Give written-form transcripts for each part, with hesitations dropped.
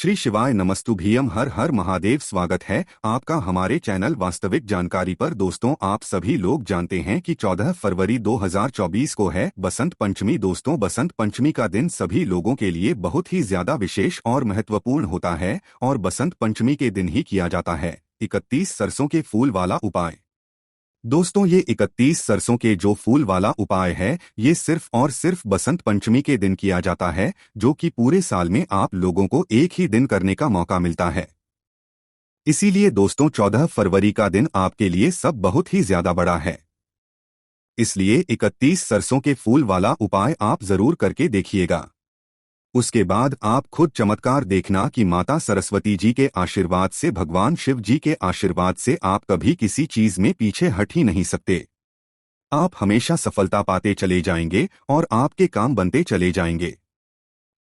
श्री शिवाय नमस्तुभ्यम हर हर महादेव। स्वागत है आपका हमारे चैनल वास्तविक जानकारी पर। दोस्तों, आप सभी लोग जानते हैं कि 14 फरवरी 2024 को है बसंत पंचमी। दोस्तों, बसंत पंचमी का दिन सभी लोगों के लिए बहुत ही ज्यादा विशेष और महत्वपूर्ण होता है और बसंत पंचमी के दिन ही किया जाता है 31 सरसों के फूल वाला उपाय। दोस्तों, ये 31 सरसों के जो फूल वाला उपाय है, ये सिर्फ और सिर्फ बसंत पंचमी के दिन किया जाता है, जो कि पूरे साल में आप लोगों को एक ही दिन करने का मौका मिलता है। इसीलिए दोस्तों, 14 फरवरी का दिन आपके लिए सब बहुत ही ज्यादा बड़ा है। इसलिए 31 सरसों के फूल वाला उपाय आप जरूर करके देखिएगा। उसके बाद आप खुद चमत्कार देखना कि माता सरस्वती जी के आशीर्वाद से, भगवान शिव जी के आशीर्वाद से आप कभी किसी चीज में पीछे हट ही नहीं सकते। आप हमेशा सफलता पाते चले जाएंगे और आपके काम बनते चले जाएंगे।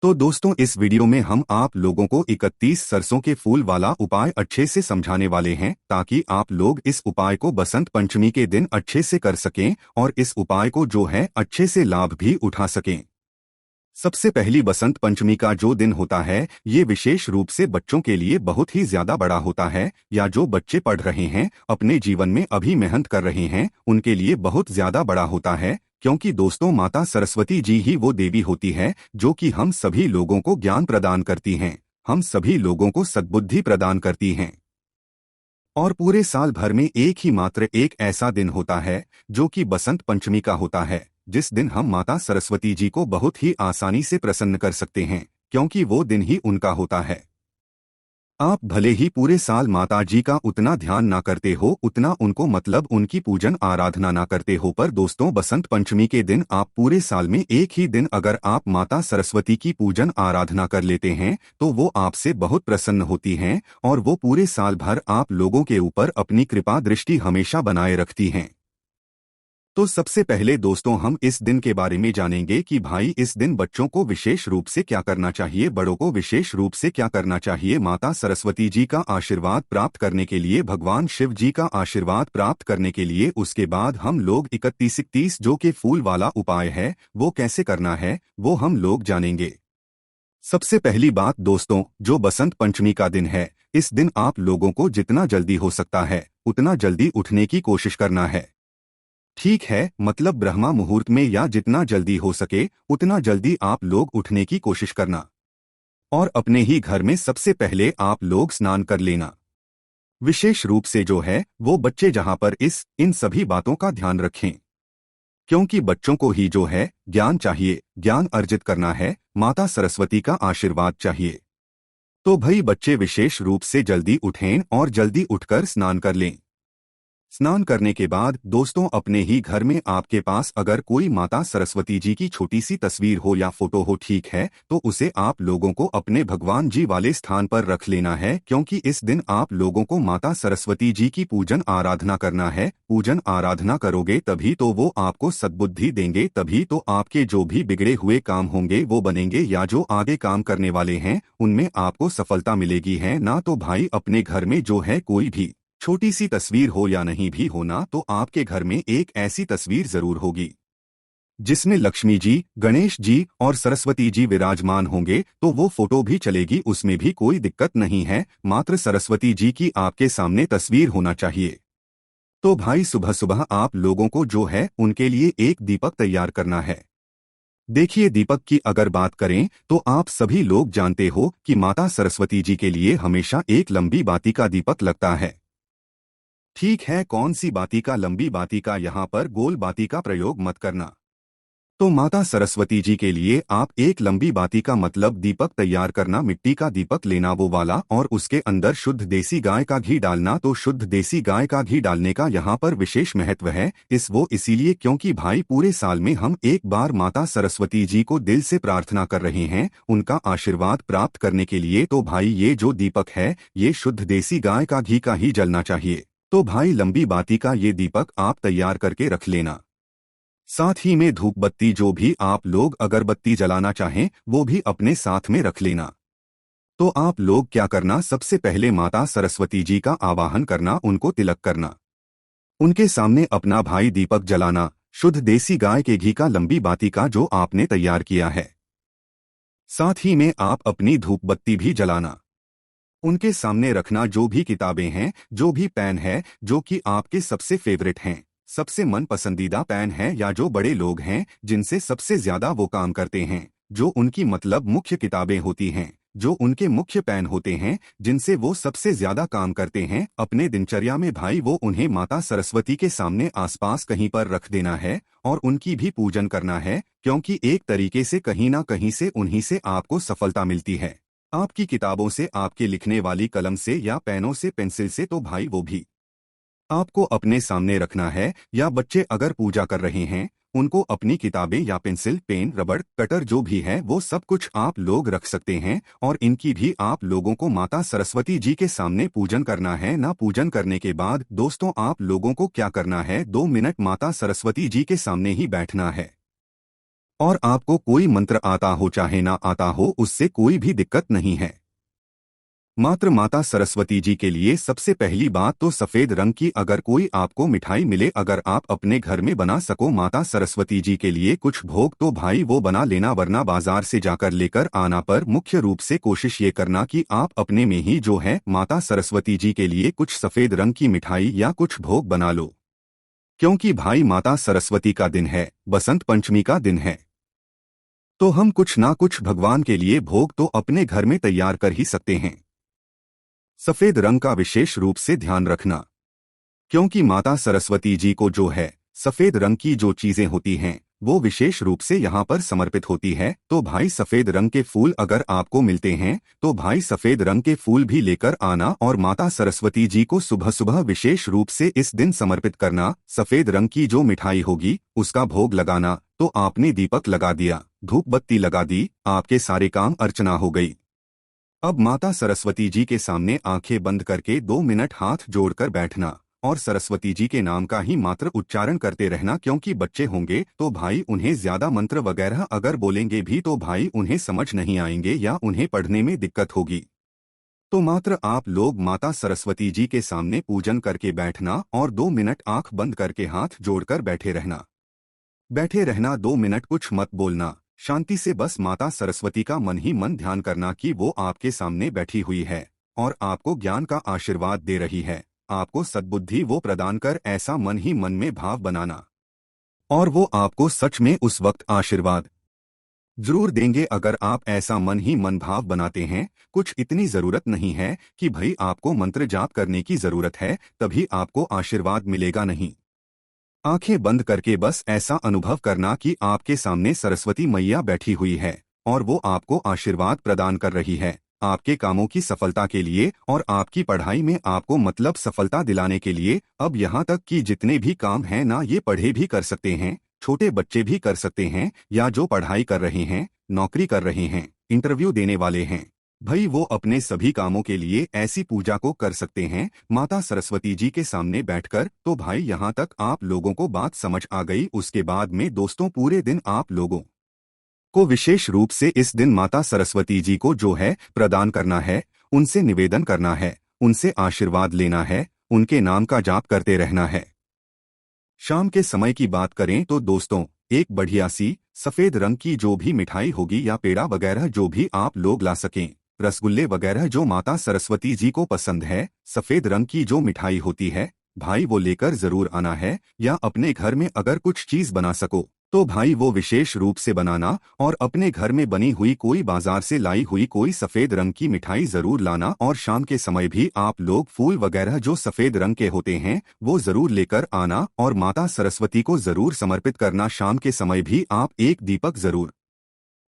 तो दोस्तों, इस वीडियो में हम आप लोगों को 31 सरसों के फूल वाला उपाय अच्छे से समझाने वाले हैं, ताकि आप लोग इस उपाय को बसंत पंचमी के दिन अच्छे से कर सकें और इस उपाय को जो है अच्छे से लाभ भी उठा सकें। सबसे पहली बसंत पंचमी का जो दिन होता है, ये विशेष रूप से बच्चों के लिए बहुत ही ज्यादा बड़ा होता है, या जो बच्चे पढ़ रहे हैं, अपने जीवन में अभी मेहनत कर रहे हैं, उनके लिए बहुत ज्यादा बड़ा होता है। क्योंकि दोस्तों, माता सरस्वती जी ही वो देवी होती है जो कि हम सभी लोगों को ज्ञान प्रदान करती हैं, हम सभी लोगों को सद्बुद्धि प्रदान करती हैं। और पूरे साल भर में एक ही मात्र एक ऐसा दिन होता है जो कि बसंत पंचमी का होता है, जिस दिन हम माता सरस्वती जी को बहुत ही आसानी से प्रसन्न कर सकते हैं, क्योंकि वो दिन ही उनका होता है। आप भले ही पूरे साल माता जी का उतना ध्यान ना करते हो, उतना उनको मतलब उनकी पूजन आराधना ना करते हो, पर दोस्तों, बसंत पंचमी के दिन आप पूरे साल में एक ही दिन अगर आप माता सरस्वती की पूजन आराधना कर लेते हैं, तो वो आपसे बहुत प्रसन्न होती हैं और वो पूरे साल भर आप लोगों के ऊपर अपनी कृपा दृष्टि हमेशा बनाए रखती हैं। तो सबसे पहले दोस्तों, हम इस दिन के बारे में जानेंगे कि भाई इस दिन बच्चों को विशेष रूप से क्या करना चाहिए, बड़ों को विशेष रूप से क्या करना चाहिए। माता सरस्वती जी का आशीर्वाद प्राप्त करने के लिए, भगवान शिव जी का आशीर्वाद प्राप्त करने के लिए, उसके बाद हम लोग 31 जो के फूल वाला उपाय है, वो कैसे करना है, वो हम लोग जानेंगे। सबसे पहली बात दोस्तों, जो बसंत पंचमी का दिन है, इस दिन आप लोगों को जितना जल्दी हो सकता है उतना जल्दी उठने की कोशिश करना है। ठीक है, मतलब ब्रह्मा मुहूर्त में, या जितना जल्दी हो सके उतना जल्दी आप लोग उठने की कोशिश करना। और अपने ही घर में सबसे पहले आप लोग स्नान कर लेना। विशेष रूप से जो है वो बच्चे जहां पर इन सभी बातों का ध्यान रखें, क्योंकि बच्चों को ही जो है ज्ञान चाहिए, ज्ञान अर्जित करना है, माता सरस्वती का आशीर्वाद चाहिए। तो भाई बच्चे विशेष रूप से जल्दी उठें और जल्दी उठकर स्नान कर लें। स्नान करने के बाद दोस्तों, अपने ही घर में आपके पास अगर कोई माता सरस्वती जी की छोटी सी तस्वीर हो या फोटो हो, ठीक है, तो उसे आप लोगों को अपने भगवान जी वाले स्थान पर रख लेना है, क्योंकि इस दिन आप लोगों को माता सरस्वती जी की पूजन आराधना करना है। पूजन आराधना करोगे तभी तो वो आपको सद्बुद्धि देंगे, तभी तो आपके जो भी बिगड़े हुए काम होंगे वो बनेंगे, या जो आगे काम करने वाले हैं उनमें आपको सफलता मिलेगी है ना। तो भाई अपने घर में जो है कोई भी छोटी सी तस्वीर हो या नहीं भी होना, तो आपके घर में एक ऐसी तस्वीर जरूर होगी जिसमें लक्ष्मी जी, गणेश जी और सरस्वती जी विराजमान होंगे, तो वो फोटो भी चलेगी, उसमें भी कोई दिक्कत नहीं है, मात्र सरस्वती जी की आपके सामने तस्वीर होना चाहिए। तो भाई सुबह सुबह आप लोगों को जो है उनके लिए एक दीपक तैयार करना है। देखिए, दीपक की अगर बात करें तो आप सभी लोग जानते हो कि माता सरस्वती जी के लिए हमेशा एक लंबी बाती का दीपक लगता है। ठीक है, कौन सी बाती का, लंबी बाती का, यहाँ पर गोल बाती का प्रयोग मत करना। तो माता सरस्वती जी के लिए आप एक लंबी बाती का मतलब दीपक तैयार करना, मिट्टी का दीपक लेना वो वाला, और उसके अंदर शुद्ध देसी गाय का घी डालना। तो शुद्ध देसी गाय का घी डालने का यहाँ पर विशेष महत्व है, इसीलिए क्योंकि भाई पूरे साल में हम एक बार माता सरस्वती जी को दिल से प्रार्थना कर रहे हैं उनका आशीर्वाद प्राप्त करने के लिए। तो भाई ये जो दीपक है ये शुद्ध देसी गाय का घी का ही जलना चाहिए। तो भाई लंबी बाती का ये दीपक आप तैयार करके रख लेना। साथ ही में धूप बत्ती, जो भी आप लोग अगरबत्ती जलाना चाहें वो भी अपने साथ में रख लेना। तो आप लोग क्या करना, सबसे पहले माता सरस्वती जी का आवाहन करना, उनको तिलक करना, उनके सामने अपना भाई दीपक जलाना, शुद्ध देसी गाय के घी का लंबी बाती का जो आपने तैयार किया है। साथ ही में आप अपनी धूप बत्ती भी जलाना। उनके सामने रखना जो भी किताबें हैं, जो भी पेन है जो कि आपके सबसे फेवरेट हैं, सबसे मन पसंदीदा पेन है, या जो बड़े लोग हैं जिनसे सबसे ज्यादा वो काम करते हैं, जो उनकी मतलब मुख्य किताबें होती हैं, जो उनके मुख्य पेन होते हैं जिनसे वो सबसे ज्यादा काम करते हैं अपने दिनचर्या में, भाई वो उन्हें माता सरस्वती के सामने आसपास कहीं पर रख देना है और उनकी भी पूजन करना है, क्योंकि एक तरीके से कहीं ना कहीं से उन्हीं से आपको सफलता मिलती है। आपकी किताबों से, आपके लिखने वाली कलम से या पेनों से, पेंसिल से, तो भाई वो भी आपको अपने सामने रखना है। या बच्चे अगर पूजा कर रहे हैं, उनको अपनी किताबें या पेंसिल, पेन, रबड़, कटर जो भी है वो सब कुछ आप लोग रख सकते हैं, और इनकी भी आप लोगों को माता सरस्वती जी के सामने पूजन करना है ना। पूजन करने के बाद दोस्तों आप लोगों को क्या करना है, 2 मिनट माता सरस्वती जी के सामने ही बैठना है, और आपको कोई मंत्र आता हो चाहे ना आता हो उससे कोई भी दिक्कत नहीं है। मात्र माता सरस्वती जी के लिए सबसे पहली बात तो सफेद रंग की अगर कोई आपको मिठाई मिले, अगर आप अपने घर में बना सको माता सरस्वती जी के लिए कुछ भोग, तो भाई वो बना लेना, वरना बाजार से जाकर लेकर आना। पर मुख्य रूप से कोशिश ये करना कि आप अपने में ही जो है माता सरस्वती जी के लिए कुछ सफेद रंग की मिठाई या कुछ भोग बना लो, क्योंकि भाई माता सरस्वती का दिन है, बसंत पंचमी का दिन है, तो हम कुछ ना कुछ भगवान के लिए भोग तो अपने घर में तैयार कर ही सकते हैं। सफेद रंग का विशेष रूप से ध्यान रखना, क्योंकि माता सरस्वती जी को जो है सफेद रंग की जो चीजें होती हैं वो विशेष रूप से यहाँ पर समर्पित होती है। तो भाई सफेद रंग के फूल अगर आपको मिलते हैं तो भाई सफेद रंग के फूल भी लेकर आना, और माता सरस्वती जी को सुबह सुबह विशेष रूप से इस दिन समर्पित करना। सफेद रंग की जो मिठाई होगी उसका भोग लगाना। तो आपने दीपक लगा दिया, धूप बत्ती लगा दी, आपके सारे काम अर्चना हो गई। अब माता सरस्वती जी के सामने आंखें बंद करके 2 मिनट हाथ जोड़कर बैठना, और सरस्वती जी के नाम का ही मात्र उच्चारण करते रहना, क्योंकि बच्चे होंगे तो भाई उन्हें ज्यादा मंत्र वगैरह अगर बोलेंगे भी तो भाई उन्हें समझ नहीं आएंगे या उन्हें पढ़ने में दिक्कत होगी। तो मात्र आप लोग माता सरस्वती जी के सामने पूजन करके बैठना, और 2 मिनट आंख बंद करके हाथ जोड़कर बैठे रहना। बैठे रहना 2 मिनट, कुछ मत बोलना, शांति से बस माता सरस्वती का मन ही मन ध्यान करना कि वो आपके सामने बैठी हुई है और आपको ज्ञान का आशीर्वाद दे रही है। आपको सद्बुद्धि वो प्रदान कर ऐसा मन ही मन में भाव बनाना, और वो आपको सच में उस वक्त आशीर्वाद जरूर देंगे अगर आप ऐसा मन ही मन भाव बनाते हैं। कुछ इतनी जरूरत नहीं है कि भाई आपको मंत्र जाप करने की जरूरत है तभी आपको आशीर्वाद मिलेगा, नहीं। आंखें बंद करके बस ऐसा अनुभव करना कि आपके सामने सरस्वती मैया बैठी हुई है और वो आपको आशीर्वाद प्रदान कर रही है आपके कामों की सफलता के लिए और आपकी पढ़ाई में आपको मतलब सफलता दिलाने के लिए। अब यहाँ तक कि जितने भी काम हैं ना, ये पढ़े भी कर सकते हैं, छोटे बच्चे भी कर सकते हैं, या जो पढ़ाई कर रहे हैं, नौकरी कर रहे हैं, इंटरव्यू देने वाले हैं, भाई वो अपने सभी कामों के लिए ऐसी पूजा को कर सकते हैं माता सरस्वती जी के सामने बैठकर। तो भाई यहाँ तक आप लोगों को बात समझ आ गई। उसके बाद में दोस्तों पूरे दिन आप लोगों को विशेष रूप से इस दिन माता सरस्वती जी को जो है प्रदान करना है, उनसे निवेदन करना है, उनसे आशीर्वाद लेना है, उनके नाम का जाप करते रहना है। शाम के समय की बात करें तो दोस्तों एक बढ़िया सी सफेद रंग की जो भी मिठाई होगी या पेड़ा वगैरह जो भी आप लोग ला सकें, रसगुल्ले वगैरह जो माता सरस्वती जी को पसंद है, सफेद रंग की जो मिठाई होती है भाई वो लेकर जरूर आना है। या अपने घर में अगर कुछ चीज बना सको तो भाई वो विशेष रूप से बनाना, और अपने घर में बनी हुई कोई बाजार से लाई हुई कोई सफेद रंग की मिठाई जरूर लाना। और शाम के समय भी आप लोग फूल वगैरह जो सफेद रंग के होते हैं वो जरूर लेकर आना और माता सरस्वती को जरूर समर्पित करना। शाम के समय भी आप एक दीपक जरूर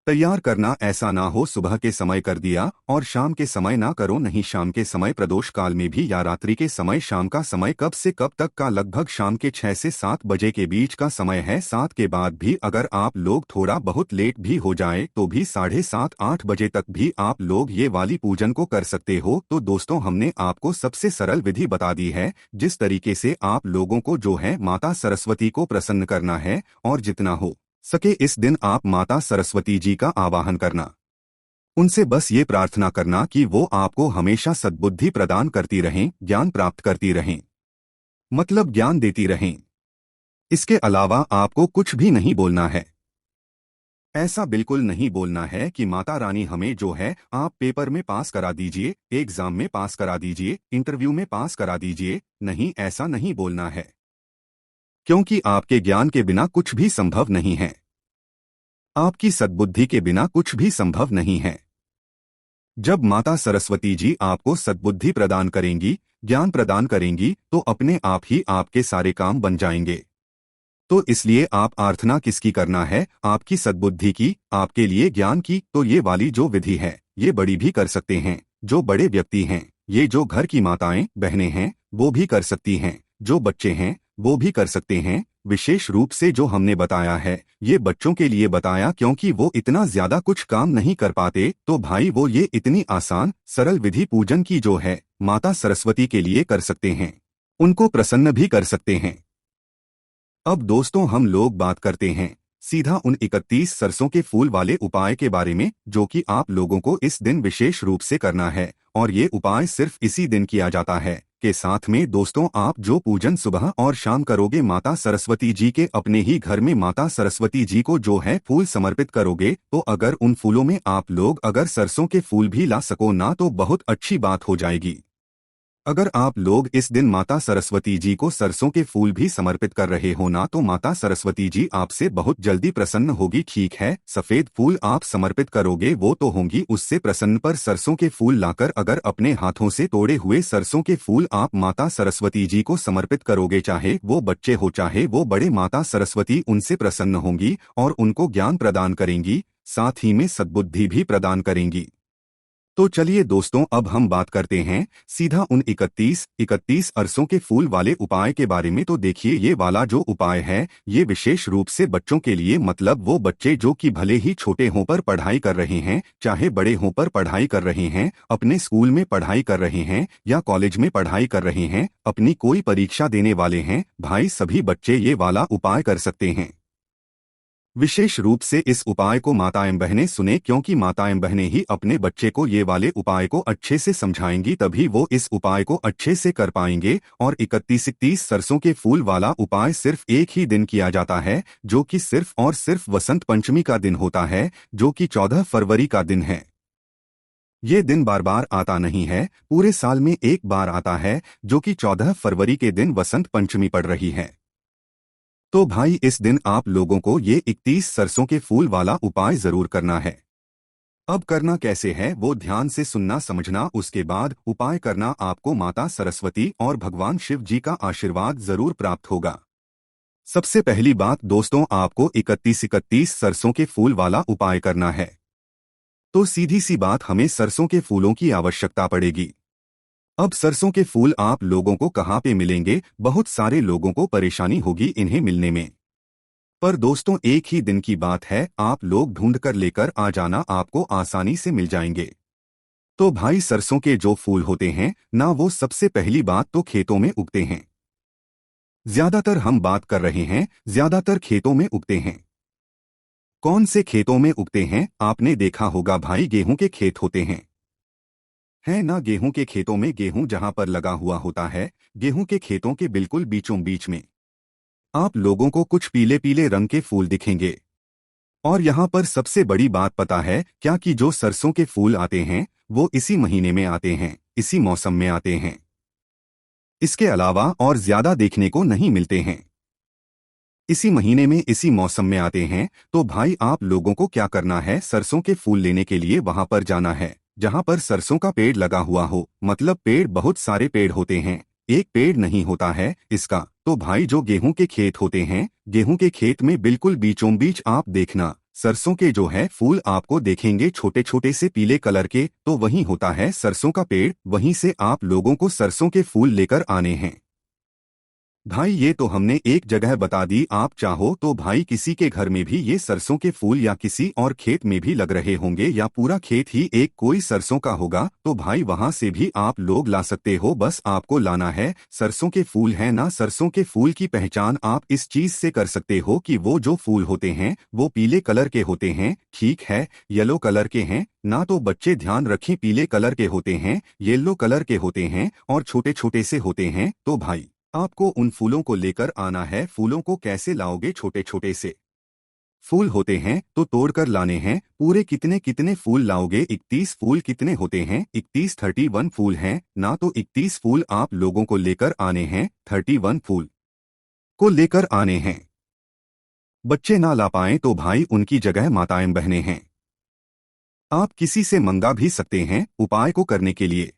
तैयार करना, ऐसा ना हो सुबह के समय कर दिया और शाम के समय ना करो, नहीं। शाम के समय प्रदोष काल में भी या रात्रि के समय, शाम का समय कब से कब तक का, लगभग शाम के 6 से 7 बजे के बीच का समय है। 7 के बाद भी अगर आप लोग थोड़ा बहुत लेट भी हो जाए तो भी 7:30-8 बजे तक भी आप लोग ये वाली पूजन को कर सकते हो। तो दोस्तों हमने आपको सबसे सरल विधि बता दी है जिस तरीके से आप लोगों को जो है माता सरस्वती को प्रसन्न करना है, और जितना हो सके इस दिन आप माता सरस्वती जी का आवाहन करना, उनसे बस ये प्रार्थना करना कि वो आपको हमेशा सद्बुद्धि प्रदान करती रहें, ज्ञान प्राप्त करती रहें, मतलब ज्ञान देती रहें। इसके अलावा आपको कुछ भी नहीं बोलना है। ऐसा बिल्कुल नहीं बोलना है कि माता रानी हमें जो है आप पेपर में पास करा दीजिए, एग्जाम में पास करा दीजिए, इंटरव्यू में पास करा दीजिए। नहीं, ऐसा नहीं बोलना है, क्योंकि आपके ज्ञान के बिना कुछ भी संभव नहीं है। आपकी सद्बुद्धि के बिना कुछ भी संभव नहीं है। जब माता सरस्वती जी आपको सद्बुद्धि प्रदान करेंगी, ज्ञान प्रदान करेंगी, तो अपने आप ही आपके सारे काम बन जाएंगे। तो इसलिए आप प्रार्थना किसकी करना है? आपकी सद्बुद्धि की, आपके लिए ज्ञान की। तो ये वाली जो विधि है, ये बड़ी भी कर सकते हैं, जो बड़े व्यक्ति हैं, ये जो घर की माताएं बहनें हैं, वो भी कर सकती हैं, जो बच्चे हैं वो भी कर सकते हैं। विशेष रूप से जो हमने बताया है, ये बच्चों के लिए बताया, क्योंकि वो इतना ज्यादा कुछ काम नहीं कर पाते। तो भाई वो ये इतनी आसान सरल विधि पूजन की जो है माता सरस्वती के लिए कर सकते हैं, उनको प्रसन्न भी कर सकते हैं। अब दोस्तों हम लोग बात करते हैं सीधा उन 31 सरसों के फूल वाले उपाय के बारे में, जो कि आप लोगों को इस दिन विशेष रूप से करना है। और ये उपाय सिर्फ इसी दिन किया जाता है। के साथ में दोस्तों, आप जो पूजन सुबह और शाम करोगे माता सरस्वती जी के, अपने ही घर में माता सरस्वती जी को जो है फूल समर्पित करोगे, तो अगर उन फूलों में आप लोग अगर सरसों के फूल भी ला सको ना, तो बहुत अच्छी बात हो जाएगी। अगर आप लोग इस दिन माता सरस्वती जी को सरसों के फूल भी समर्पित कर रहे हो ना, तो माता सरस्वती जी आपसे बहुत जल्दी प्रसन्न होगी। ठीक है, सफेद फूल आप समर्पित करोगे वो तो होंगी उससे प्रसन्न, पर सरसों के फूल लाकर अगर अपने हाथों से तोड़े हुए सरसों के फूल आप माता सरस्वती जी को समर्पित करोगे, चाहे वो बच्चे हो चाहे वो बड़े, माता सरस्वती उनसे प्रसन्न होंगी और उनको ज्ञान प्रदान करेंगी, साथ ही में सद्बुद्धि भी प्रदान करेंगी। तो चलिए दोस्तों, अब हम बात करते हैं सीधा उन 31 अरसों के फूल वाले उपाय के बारे में। तो देखिए, ये वाला जो उपाय है ये विशेष रूप से बच्चों के लिए, मतलब वो बच्चे जो कि भले ही छोटे हों पर पढ़ाई कर रहे हैं, चाहे बड़े हों पर पढ़ाई कर रहे हैं, अपने स्कूल में पढ़ाई कर रहे हैं या कॉलेज में पढ़ाई कर रहे हैं, अपनी कोई परीक्षा देने वाले हैं, भाई सभी बच्चे ये वाला उपाय कर सकते हैं। विशेष रूप से इस उपाय को माताएं बहनें सुने, क्योंकि माताएं बहनें ही अपने बच्चे को ये वाले उपाय को अच्छे से समझाएंगी, तभी वो इस उपाय को अच्छे से कर पाएंगे। और 31 सरसों के फूल वाला उपाय सिर्फ एक ही दिन किया जाता है, जो कि सिर्फ और सिर्फ वसंत पंचमी का दिन होता है, जो कि 14 फरवरी का दिन है। ये दिन बार बार आता नहीं है, पूरे साल में एक बार आता है, जो कि 14 फरवरी के दिन वसंत पंचमी पड़ रही है। तो भाई इस दिन आप लोगों को ये 31 सरसों के फूल वाला उपाय जरूर करना है। अब करना कैसे है वो ध्यान से सुनना समझना, उसके बाद उपाय करना, आपको माता सरस्वती और भगवान शिव जी का आशीर्वाद जरूर प्राप्त होगा। सबसे पहली बात दोस्तों, आपको 31 सरसों के फूल वाला उपाय करना है। तो सीधी सी बात, हमें सरसों के फूलों की आवश्यकता पड़ेगी। अब सरसों के फूल आप लोगों को कहाँ पे मिलेंगे? बहुत सारे लोगों को परेशानी होगी इन्हें मिलने में, पर दोस्तों एक ही दिन की बात है, आप लोग ढूंढ कर लेकर आ जाना, आपको आसानी से मिल जाएंगे। तो भाई सरसों के जो फूल होते हैं ना, वो सबसे पहली बात तो खेतों में उगते हैं। ज्यादातर हम बात कर रहे हैं, ज्यादातर खेतों में उगते हैं। कौन से खेतों में उगते हैं? आपने देखा होगा भाई, गेहूं के खेत होते हैं, है ना। गेहूं के खेतों में, गेहूं जहां पर लगा हुआ होता है, गेहूं के खेतों के बिल्कुल बीचों बीच में आप लोगों को कुछ पीले पीले रंग के फूल दिखेंगे। और यहाँ पर सबसे बड़ी बात पता है क्या, कि जो सरसों के फूल आते हैं वो इसी महीने में आते हैं, इसी मौसम में आते हैं। इसके अलावा और ज्यादा देखने को नहीं मिलते हैं, इसी महीने में इसी मौसम में आते हैं। तो भाई आप लोगों को क्या करना है, सरसों के फूल लेने के लिए वहां पर जाना है जहां पर सरसों का पेड़ लगा हुआ हो। मतलब पेड़ बहुत सारे पेड़ होते हैं, एक पेड़ नहीं होता है इसका। तो भाई जो गेहूं के खेत होते हैं, गेहूं के खेत में बिल्कुल बीचों बीच आप देखना, सरसों के जो है फूल आपको देखेंगे छोटे छोटे से पीले कलर के, तो वहीं होता है सरसों का पेड़, वहीं से आप लोगों को सरसों के फूल लेकर आने हैं। भाई ये तो हमने एक जगह बता दी, आप चाहो तो भाई किसी के घर में भी ये सरसों के फूल या किसी और खेत में भी लग रहे होंगे, या पूरा खेत ही एक कोई सरसों का होगा, तो भाई वहां से भी आप लोग ला सकते हो। बस आपको लाना है सरसों के फूल, है ना। सरसों के फूल की पहचान आप इस चीज से कर सकते हो कि वो जो फूल होते हैं वो पीले कलर के होते हैं, ठीक है, येलो कलर के हैं ना। तो बच्चे ध्यान रखें, पीले कलर के होते हैं, येलो कलर के होते हैं और छोटे छोटे से होते हैं। तो भाई आपको उन फूलों को लेकर आना है। फूलों को कैसे लाओगे? छोटे छोटे से फूल होते हैं तो तोड़कर लाने हैं। पूरे कितने कितने फूल लाओगे? 31 फूल कितने होते हैं? 31 फूल हैं ना, तो 31 फूल आप लोगों को लेकर आने हैं। 31 फूल को लेकर आने हैं। बच्चे ना ला पाएं तो भाई उनकी जगह माताएं बहनें हैं। आप किसी से मंगा भी सकते हैं उपाय को करने के लिए।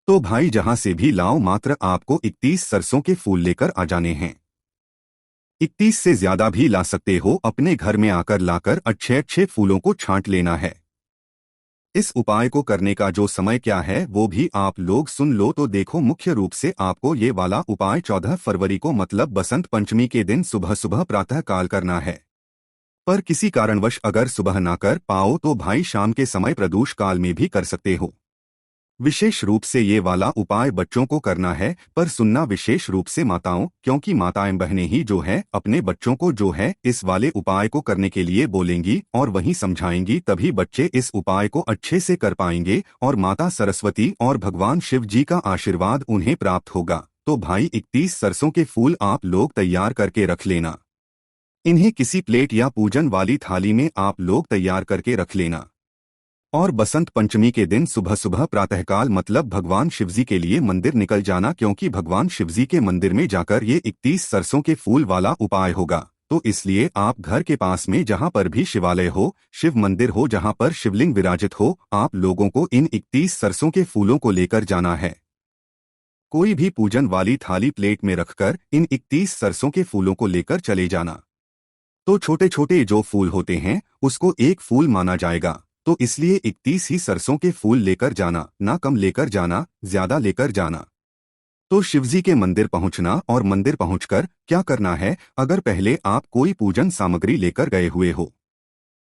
तो भाई जहां से भी लाओ, मात्र आपको 31 सरसों के फूल लेकर आ जाने हैं। 31 से ज्यादा भी ला सकते हो। अपने घर में आकर लाकर अच्छे अच्छे फूलों को छांट लेना है। इस उपाय को करने का जो समय क्या है वो भी आप लोग सुन लो। तो देखो, मुख्य रूप से आपको ये वाला उपाय 14 फरवरी को मतलब बसंत पंचमी के दिन सुबह सुबह प्रातः काल करना है। पर किसी कारणवश अगर सुबह ना कर पाओ तो भाई शाम के समय प्रदोष काल में भी कर सकते हो। विशेष रूप से ये वाला उपाय बच्चों को करना है, पर सुनना विशेष रूप से माताओं, क्योंकि माताएं बहनें ही जो है अपने बच्चों को जो है इस वाले उपाय को करने के लिए बोलेंगी और वहीं समझाएंगी, तभी बच्चे इस उपाय को अच्छे से कर पाएंगे और माता सरस्वती और भगवान शिव जी का आशीर्वाद उन्हें प्राप्त होगा। तो भाई 31 सरसों के फूल आप लोग तैयार करके रख लेना। इन्हें किसी प्लेट या पूजन वाली थाली में आप लोग तैयार करके रख लेना। और बसंत पंचमी के दिन सुबह सुबह प्रातःकाल मतलब भगवान शिवजी के लिए मंदिर निकल जाना, क्योंकि भगवान शिवजी के मंदिर में जाकर ये 31 सरसों के फूल वाला उपाय होगा। तो इसलिए आप घर के पास में जहां पर भी शिवालय हो, शिव मंदिर हो, जहां पर शिवलिंग विराजित हो, आप लोगों को इन 31 सरसों के फूलों को लेकर जाना है। कोई भी पूजन वाली थाली प्लेट में रखकर इन 31 सरसों के फूलों को लेकर चले जाना। तो छोटे छोटे जो फूल होते हैं उसको एक फूल माना जाएगा, तो इसलिए 31 ही सरसों के फूल लेकर जाना, ना कम लेकर जाना, ज्यादा लेकर जाना। तो शिवजी के मंदिर पहुंचना और मंदिर पहुंचकर क्या करना है, अगर पहले आप कोई पूजन सामग्री लेकर गए हुए हो,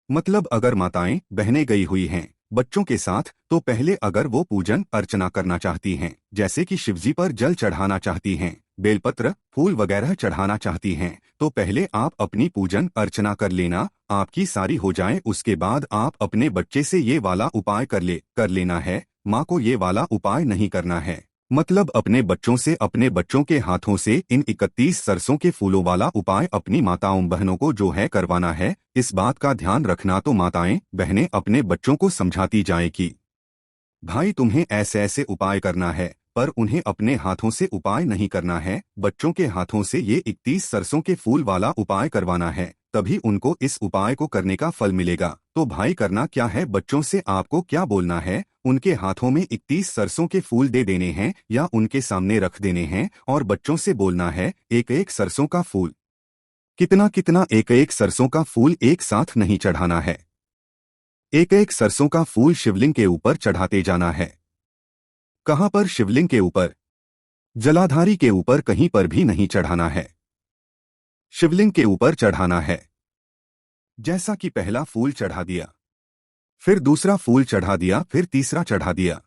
मतलब अगर माताएं बहनें गई हुई हैं बच्चों के साथ, तो पहले अगर वो पूजन अर्चना करना चाहती हैं, जैसे कि शिवजी पर जल चढ़ाना चाहती हैं, बेलपत्र फूल वगैरह चढ़ाना चाहती हैं, तो पहले आप अपनी पूजन अर्चना कर लेना। आपकी सारी हो जाए उसके बाद आप अपने बच्चे से ये वाला उपाय कर लेना है। माँ को ये वाला उपाय नहीं करना है, मतलब अपने बच्चों से, अपने बच्चों के हाथों से इन 31 सरसों के फूलों वाला उपाय अपनी माताओं बहनों को जो है करवाना है। इस बात का ध्यान रखना। तो माताएं बहनें अपने बच्चों को समझाती जाएं कि भाई तुम्हें ऐसे ऐसे उपाय करना है, पर उन्हें अपने हाथों से उपाय नहीं करना है, बच्चों के हाथों से ये 31 सरसों के फूल वाला उपाय करवाना है, तभी उनको इस उपाय को करने का फल मिलेगा। तो भाई करना क्या है, बच्चों से आपको क्या बोलना है, उनके हाथों में 31 सरसों के फूल दे देने हैं या उनके सामने रख देने हैं और बच्चों से बोलना है एक एक सरसों का फूल। कितना कितना, एक एक सरसों का फूल एक साथ नहीं चढ़ाना है, एक एक सरसों का फूल शिवलिंग के ऊपर चढ़ाते जाना है। कहां पर? शिवलिंग के ऊपर, जलाधारी के ऊपर कहीं पर भी नहीं चढ़ाना है, शिवलिंग के ऊपर चढ़ाना है। जैसा कि पहला फूल चढ़ा दिया, फिर दूसरा फूल चढ़ा दिया, फिर तीसरा चढ़ा दिया,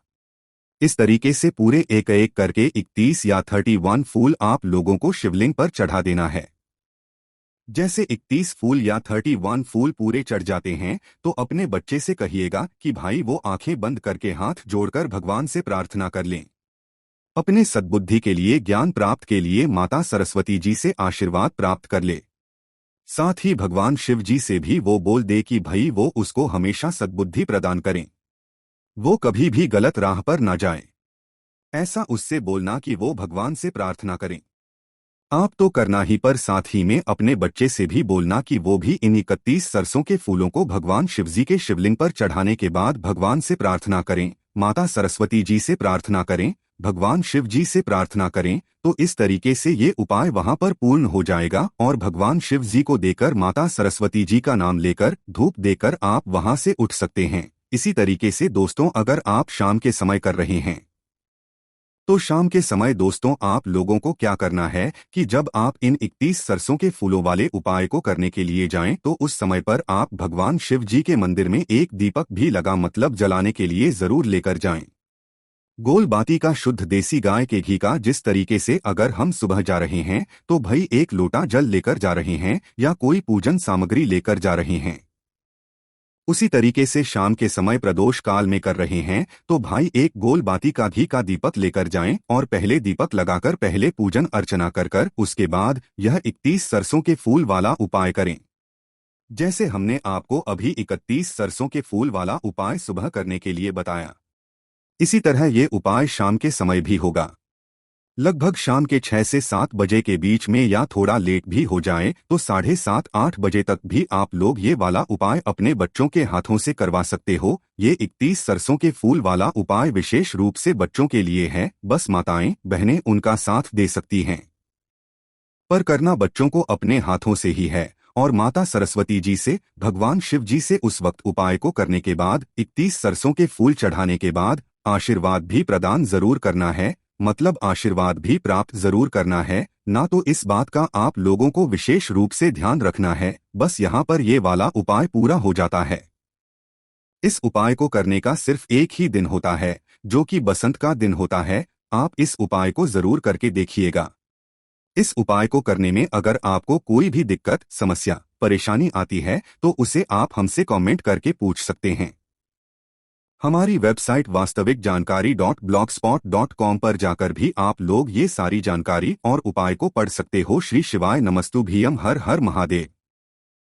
इस तरीके से पूरे एक एक करके 31 या 31 फूल आप लोगों को शिवलिंग पर चढ़ा देना है। जैसे 31 फूल या 31 फूल पूरे चढ़ जाते हैं तो अपने बच्चे से कहिएगा कि भाई वो आंखें बंद करके हाथ जोड़कर भगवान से प्रार्थना कर लें, अपने सद्बुद्धि के लिए, ज्ञान प्राप्त के लिए माता सरस्वती जी से आशीर्वाद प्राप्त कर ले। साथ ही भगवान शिव जी से भी वो बोल दे कि भाई वो उसको हमेशा सद्बुद्धि प्रदान करें, वो कभी भी गलत राह पर ना जाए। ऐसा उससे बोलना कि वो भगवान से प्रार्थना करें। आप तो करना ही, पर साथ ही में अपने बच्चे से भी बोलना कि वो भी इन 31 सरसों के फूलों को भगवान शिवजी के शिवलिंग पर चढ़ाने के बाद भगवान से प्रार्थना करें, माता सरस्वती जी से प्रार्थना करें, भगवान शिव जी से प्रार्थना करें। तो इस तरीके से ये उपाय वहां पर पूर्ण हो जाएगा और भगवान शिव जी को देकर, माता सरस्वती जी का नाम लेकर, धूप देकर आप वहां से उठ सकते हैं। इसी तरीके से दोस्तों, अगर आप शाम के समय कर रहे हैं तो शाम के समय दोस्तों आप लोगों को क्या करना है कि जब आप इन 31 सरसों के फूलों वाले उपाय को करने के लिए जाएं तो उस समय पर आप भगवान शिव जी के मंदिर में एक दीपक भी लगा, मतलब जलाने के लिए जरूर लेकर जाएं। गोल बाती का, शुद्ध देसी गाय के घी का। जिस तरीके से अगर हम सुबह जा रहे हैं तो भाई एक लोटा जल लेकर जा रहे हैं या कोई पूजन सामग्री लेकर जा रहे हैं, उसी तरीके से शाम के समय प्रदोष काल में कर रहे हैं तो भाई एक गोल बाती का घी का दीपक लेकर जाएं और पहले दीपक लगाकर पहले पूजन अर्चना कर उसके बाद यह 31 सरसों के फूल वाला उपाय करें। जैसे हमने आपको अभी 31 सरसों के फूल वाला उपाय सुबह करने के लिए बताया, इसी तरह ये उपाय शाम के समय भी होगा। लगभग शाम के 6 से 7 बजे के बीच में या थोड़ा लेट भी हो जाए तो 7:30-8 बजे तक भी आप लोग ये वाला उपाय अपने बच्चों के हाथों से करवा सकते हो। ये 31 सरसों के फूल वाला उपाय विशेष रूप से बच्चों के लिए है, बस माताएं बहनें उनका साथ दे सकती हैं, पर करना बच्चों को अपने हाथों से ही है। और माता सरस्वती जी से, भगवान शिव जी से उस वक्त उपाय को करने के बाद 31 सरसों के फूल चढ़ाने के बाद आशीर्वाद भी प्रदान जरूर करना है, मतलब आशीर्वाद भी प्राप्त जरूर करना है ना। तो इस बात का आप लोगों को विशेष रूप से ध्यान रखना है। बस यहाँ पर ये वाला उपाय पूरा हो जाता है। इस उपाय को करने का सिर्फ एक ही दिन होता है, जो कि बसंत का दिन होता है। आप इस उपाय को जरूर करके देखिएगा। इस उपाय को करने में अगर आपको कोई भी दिक्कत, समस्या, परेशानी आती है तो उसे आप हमसे कमेंट करके पूछ सकते हैं। हमारी वेबसाइट वास्तविक जानकारी .blogspot.com पर जाकर भी आप लोग ये सारी जानकारी और उपाय को पढ़ सकते हो। श्री शिवाय नमस्तुभ्यम। हर हर महादेव।